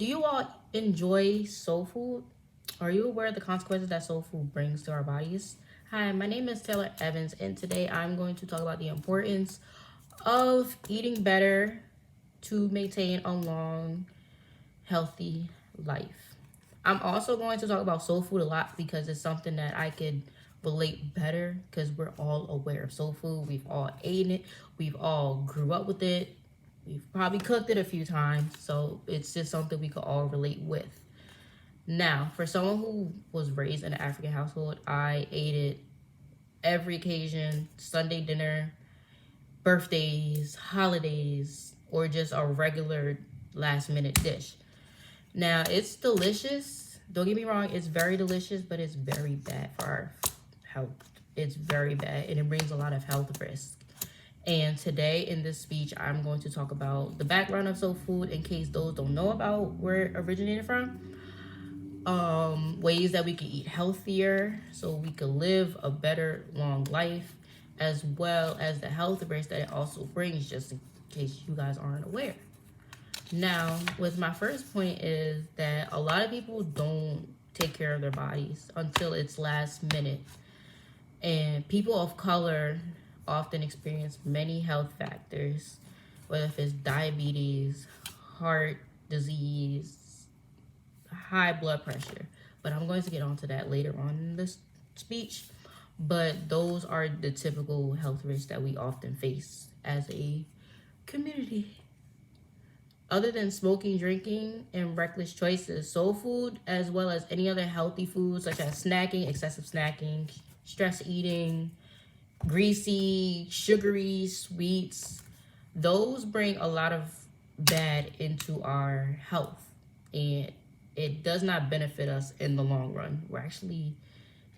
Do you all enjoy soul food? Are you aware of the consequences that soul food brings to our bodies? Hi, my name is Taylor Evans, and today I'm going to talk about the importance of eating better to maintain a long, healthy life. I'm also going to talk about soul food a lot because it's something that I could relate better because we're all aware of soul food. We've all eaten it, we've all grew up with it, we've probably cooked it a few times, so it's just something we could all relate with. Now, for someone who was raised in an African household, I ate it every occasion: Sunday dinner, birthdays, holidays, or just a regular last minute dish. Now, it's delicious. Don't get me wrong, it's very delicious, but it's very bad for our health. It's very bad and it brings a lot of health risks. And today in this speech, I'm going to talk about the background of soul food in case those don't know about where it originated from. Ways that we can eat healthier so we could live a better long life, as well as the health risks that it also brings, just in case you guys aren't aware. Now, with my first point is that a lot of people don't take care of their bodies until it's last minute. And people of color often experience many health factors, whether if it's diabetes, heart disease, high blood pressure. But I'm going to get onto that later on in this speech. But those are the typical health risks that we often face as a community. Other than smoking, drinking, and reckless choices, soul food, as well as any other healthy foods such as snacking, excessive snacking, stress eating, greasy, sugary sweets, those bring a lot of bad into our health. And it does not benefit us in the long run. We're actually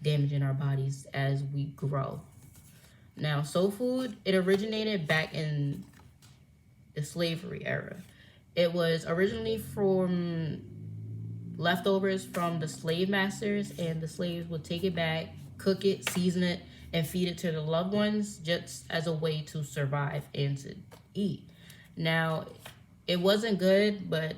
damaging our bodies as we grow. Now, soul food, it originated back in the slavery era. It was originally from leftovers from the slave masters, and the slaves would take it back, cook it, season it, and feed it to the loved ones just as a way to survive and to eat. Now, it wasn't good, but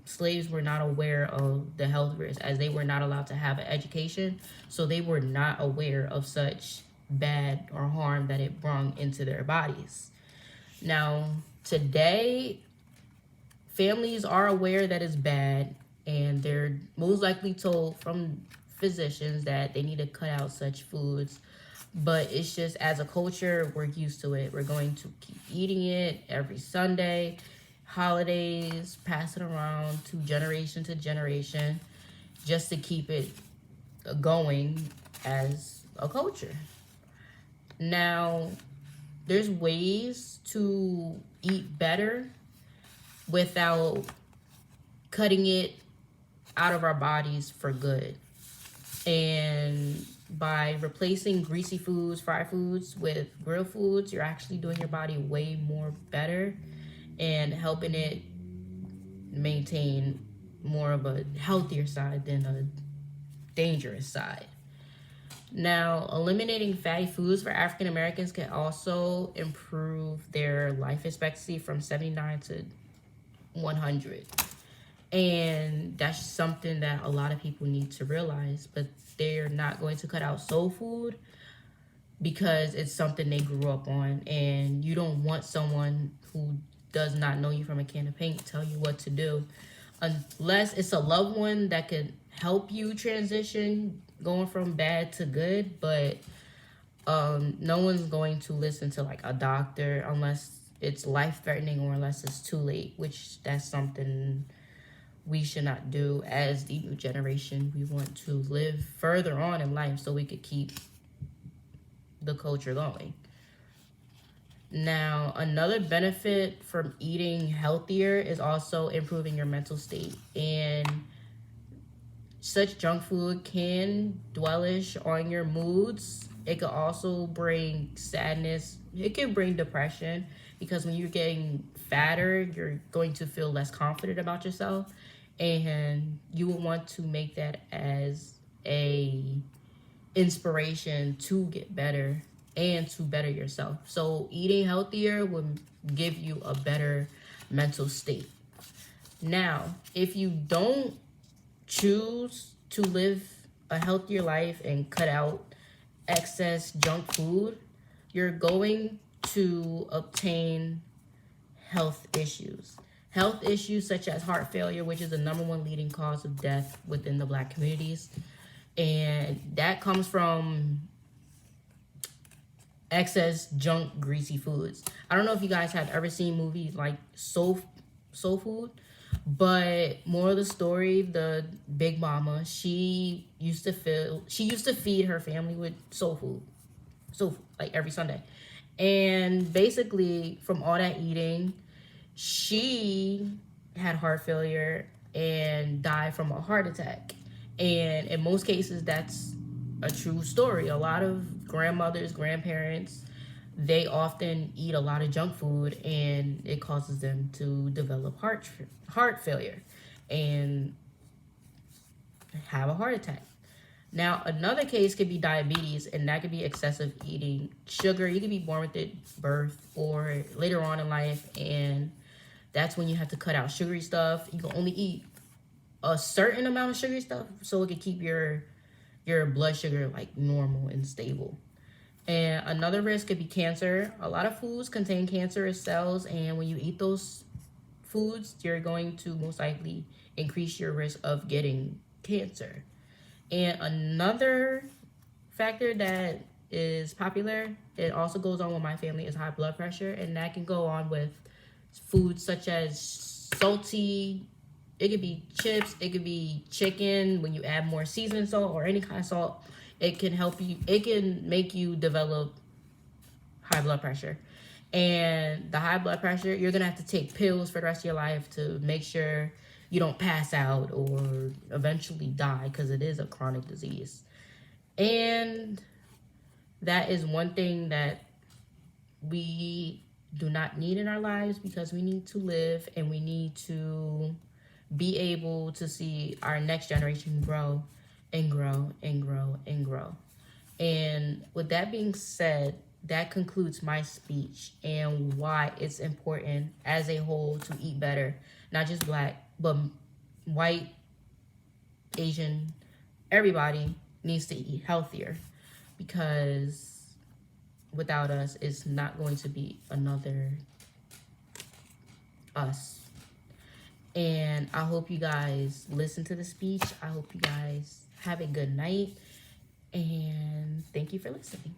slaves were not aware of the health risks as they were not allowed to have an education, so they were not aware of such bad or harm that it brought into their bodies. Now, today, families are aware that it's bad, and they're most likely told from physicians that they need to cut out such foods. But it's just, as a culture, we're used to it. We're going to keep eating it every Sunday, holidays, pass it around to generation, just to keep it going as a culture. Now, there's ways to eat better without cutting it out of our bodies for good. And by replacing greasy foods, fried foods with real foods, you're actually doing your body way more better and helping it maintain more of a healthier side than a dangerous side. Now, eliminating fatty foods for African Americans can also improve their life expectancy from 79 to 100. And that's something that a lot of people need to realize, but they're not going to cut out soul food because it's something they grew up on, and you don't want someone who does not know you from a can of paint tell you what to do, unless it's a loved one that could help you transition going from bad to good. But no one's going to listen to like a doctor unless it's life-threatening or unless it's too late, which that's something we should not do. As the new generation, we want to live further on in life so we could keep the culture going. Now, another benefit from eating healthier is also improving your mental state. And such junk food can dwellish on your moods. It could also bring sadness. It can bring depression because when you're getting fatter, you're going to feel less confident about yourself. And you will want to make that as a inspiration to get better and to better yourself. So eating healthier will give you a better mental state. Now, if you don't choose to live a healthier life and cut out excess junk food, you're going to obtain health issues. Health issues such as heart failure, which is the #1 leading cause of death within the Black communities. And that comes from excess junk, greasy foods. I don't know if you guys have ever seen movies like Soul Food, but more of the story, the Big Mama, she used to feed her family with soul food, like every Sunday. And basically, from all that eating, she had heart failure and died from a heart attack. And in most cases, that's a true story. A lot of grandmothers, grandparents, they often eat a lot of junk food, and it causes them to develop heart failure and have a heart attack. Now, another case could be diabetes, and that could be excessive eating sugar. You could be born with it birth or later on in life, and that's when you have to cut out sugary stuff. You can only eat a certain amount of sugary stuff so it can keep your blood sugar like normal and stable. And another risk could be cancer. A lot of foods contain cancerous cells, and when you eat those foods, you're going to most likely increase your risk of getting cancer. And another factor that is popular, it also goes on with my family, is high blood pressure. And that can go on with foods such as salty, it could be chips, it could be chicken. When you add more seasoned salt or any kind of salt, it can make you develop high blood pressure. And the high blood pressure, you're gonna have to take pills for the rest of your life to make sure you don't pass out or eventually die, because it is a chronic disease. And that is one thing that we do not need in our lives, because we need to live and we need to be able to see our next generation grow and grow and grow and grow. And with that being said, that concludes my speech and why it's important as a whole to eat better. Not just Black, but white, Asian, everybody needs to eat healthier, because without us, it's not going to be another us. And I hope you guys listen to the speech. I hope you guys have a good night. And thank you for listening.